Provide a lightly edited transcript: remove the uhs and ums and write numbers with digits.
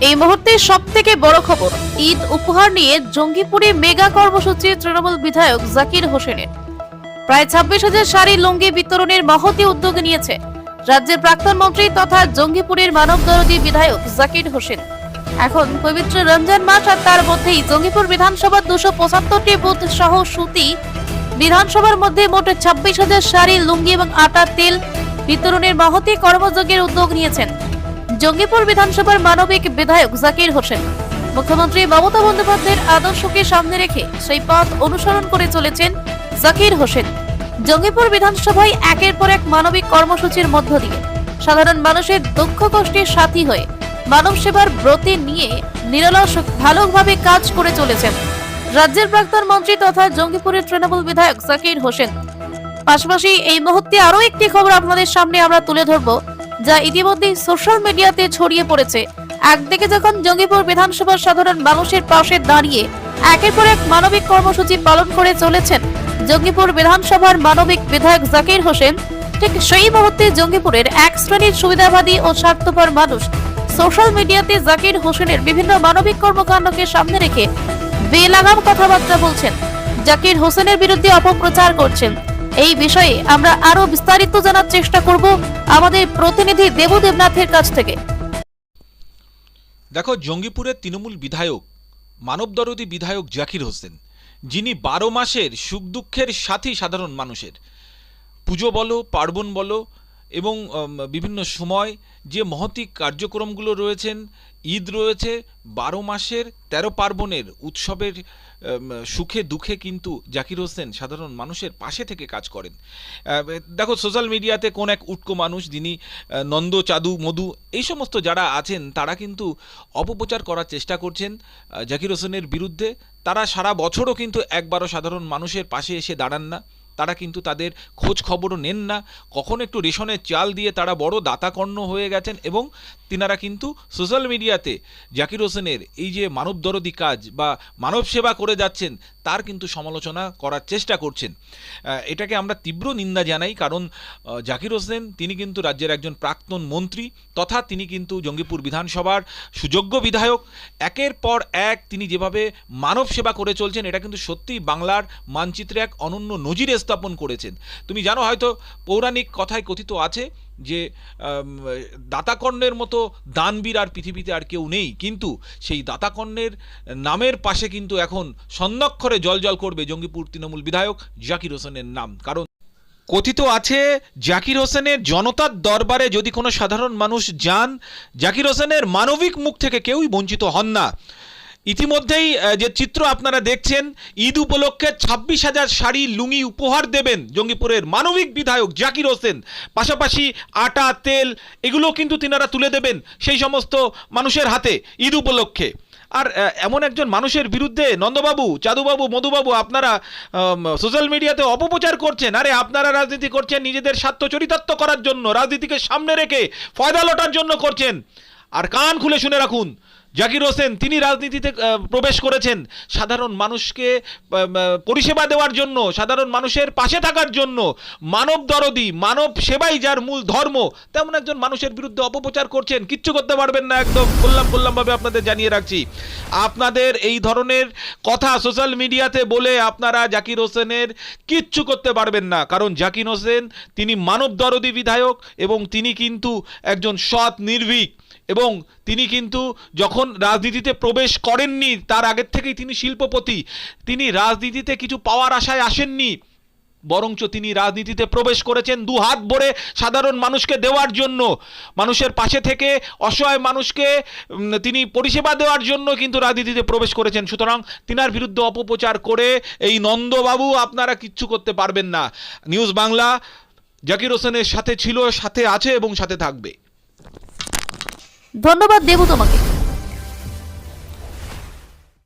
এই মুহূর্তে সবথেকে বড় খবর, ঈদ উপহার নিয়ে জঙ্গিপুরে মেগা কর্মসূচি তৃণমূল বিধায়ক জাকির হোসেনের। প্রায় 26,000 শাড়ি লুঙ্গি বিতরণের মহতী উদ্যোগ নিয়েছে রাজ্যের প্রাক্তন মন্ত্রী তথা জঙ্গিপুরের মানবদরদী বিধায়ক জাকির হোসেন। এখন পবিত্র রমজান মাস আর তার মধ্যেই জঙ্গিপুর বিধানসভার 275টি বুথ সহ সুতি বিধানসভার মধ্যে মোট 26,000 শাড়ি লুঙ্গি এবং আটা তেল বিতরণের মহতী কর্মযজ্ঞের উদ্যোগ নিয়েছেন জঙ্গিপুর বিধানসভার মানবিক বিধায়ক জাকির হোসেন। মুখ্যমন্ত্রী মমতা বন্দ্যোপাধ্যায়ের আদর্শকে সামনে রেখে সেই পথ অনুসরণ করে চলেছেন জাকির হোসেন। জঙ্গিপুর বিধানসভায় একের পর এক মানবিক কর্মসূচির মধ্য দিয়ে সাধারণ মানুষের দুঃখ কষ্টের সাথী হয়ে মানব সেবার ব্রতে নিয়ে নিরলস ভালোভাবে কাজ করে চলেছেন রাজ্যের প্রাক্তন মন্ত্রী তথা জঙ্গিপুরের তৃণমূল বিধায়ক জাকির হোসেন। পাশাপাশি এই মুহূর্তে আরো একটি খবর আপনাদের সামনে আমরা তুলে ধরবো, যা ইতিমধ্যেই সোশ্যাল মিডিয়াতে ছড়িয়ে পড়েছে। একদিকে যখন জঙ্গিপুর বিধানসভার সাধারণ মানুষের পাশে দাঁড়িয়ে একের পর এক মানবিক কর্মসূচি পালন করে চলেছেন জঙ্গিপুর বিধানসভার মানবিক বিধায়ক জাকির হোসেন, ঠিক সেই মুহূর্তে জঙ্গিপুরের এক শ্রেণীর সুবিধাবাদী ও স্বার্থপর মানুষ সোশ্যাল মিডিয়াতে জাকির হোসেনের বিভিন্ন মানবিক কর্মকাণ্ডকে সামনে রেখে বেলাগাম কথাবার্তা বলছেন, জাকির হোসেনের বিরুদ্ধে অপপ্রচার করছেন। এই বিষয়ে আমরা আরো বিস্তারিত জানার চেষ্টা করব আমাদের প্রতিনিধি দেবু দেবনাথের কাছ থেকে। দেখো, জঙ্গিপুরের তৃণমূল বিধায়ক মানবদরদী বিধায়ক জাকির হোসেন, যিনি 12 মাসের সুখ দুঃখের সাথী সাধারণ মানুষের, পুজো বলো পার্বণ বলো এবং বিভিন্ন সময় যে মহতী কার্যক্রমগুলো রয়েছেন, ঈদ রয়েছে, 12 মাসের 13 পার্বণের উৎসবের সুখে দুঃখে কিন্তু জাকির হোসেন সাধারণ মানুষের পাশে থেকে কাজ করেন। দেখো, সোশ্যাল মিডিয়াতে কোন এক উটকো মানুষ, যিনি নন্দ চাদু মধু এই সমস্ত যারা আছেন, তারা কিন্তু অপপ্রচার করার চেষ্টা করছেন জাকির হোসেনের বিরুদ্ধে। তারা সারা বছরও কিন্তু একবারও সাধারণ মানুষের পাশে এসে দাঁড়ান না, তারা কিন্তু তাদের খোঁজ খবরও নেন না। কখন একটু রেশনের চাল দিয়ে তারা বড় দাতাকর্ণ হয়ে গেছেন এবং তিনারা কিন্তু সোশ্যাল মিডিয়াতে জাকির হোসেনের এই যে মানবদরদী কাজ বা মানব সেবা করে যাচ্ছেন তার কিন্তু সমালোচনা করার চেষ্টা করছেন। এটাকে আমরা তীব্র নিন্দা জানাই, কারণ জাকির হোসেন তিনি কিন্তু রাজ্যের একজন প্রাক্তন মন্ত্রী তথা তিনি কিন্তু জঙ্গিপুর বিধানসভার সুযোগ্য বিধায়ক। একের পর এক তিনি যেভাবে মানব সেবা করে চলছেন, এটা কিন্তু সত্যিই বাংলার মানচিত্রে এক অনন্য নজির স্থাপন করেছেন। তুমি জানো, হয়তো পৌরাণিক কথায় কথিত আছে যে দাতাকর্ণের মতো দানবীর আর পৃথিবীতে আর কেউ নেই, কিন্তু সেই দাতাকর্ণের নামের পাশে কিন্তু এখন স্বর্ণাক্ষরে জলজল করবে জঙ্গিপুর তৃণমূল বিধায়ক জাকির হোসেনের নাম। কারণ কথিত আছে, জাকির হোসেনের জনতার দরবারে যদি কোনো সাধারণ মানুষ যান, জাকির হোসেনের মানবিক মুখ থেকে কেউই বঞ্চিত হন না। ইতিমধ্যেই যে চিত্র আপনারা দেখছেন, ঈদ উপলক্ষে 26,000 শাড়ি লুঙ্গি উপহার দেবেন জঙ্গিপুরের মানবিক বিধায়ক জাকির হোসেন। পাশাপাশি আটা তেল এগুলো কিন্তু তিনারা তুলে দেবেন সেই সমস্ত মানুষের হাতে ঈদ উপলক্ষে। আর এমন একজন মানুষের বিরুদ্ধে নন্দবাবু, চাদুবাবু, মধুবাবু আপনারা সোশ্যাল মিডিয়াতে অপপ্রচার করছেন। আরে আপনারা রাজনীতি করছেন নিজেদের স্বার্থ চরিতার্থ করার জন্য, রাজনীতিকে সামনে রেখে ফয়দা লোটার জন্য করছেন। আর কান খুলে শুনে রাখুন, জাকির হোসেন তিনি রাজনীতিতে প্রবেশ করেছেন সাধারণ মানুষকে পরিষেবা দেওয়ার জন্য, সাধারণ মানুষের পাশে থাকার জন্য। মানব দরদি, মানব সেবাই যার মূল ধর্ম, তেমন একজন মানুষের বিরুদ্ধে অপপ্রচার করছেন, কিচ্ছু করতে পারবেন না। একদম বললামভাবে আপনাদের জানিয়ে রাখছি, আপনাদের এই ধরনের কথা সোশ্যাল মিডিয়াতে বলে আপনারা জাকির হোসেনের কিচ্ছু করতে পারবেন না। কারণ জাকির হোসেন তিনি মানব দরদি বিধায়ক এবং তিনি কিন্তু একজন সৎ নির্ভীক, এবং তিনি কিন্তু যখন রাজনীতিতে প্রবেশ করেননি তার আগের থেকেই তিনি শিল্পপতি। তিনি রাজনীতিতে কিছু পাওয়ার আশায় আসেননি, বরঞ্চ তিনি রাজনীতিতে প্রবেশ করেছেন দু হাত ভরে সাধারণ মানুষকে দেওয়ার জন্য, মানুষের পাশে থেকে অসহায় মানুষকে তিনি পরিষেবা দেওয়ার জন্য কিন্তু রাজনীতিতে প্রবেশ করেছেন। সুতরাং তিনার বিরুদ্ধে অপপ্রচার করে এই নন্দবাবু আপনারা কিচ্ছু করতে পারবেন না। নিউজ বাংলা জাকির হোসেনের সাথে ছিল, সাথে আছে এবং সাথে থাকবে। ধন্যবাদ দেবু তোমাকে।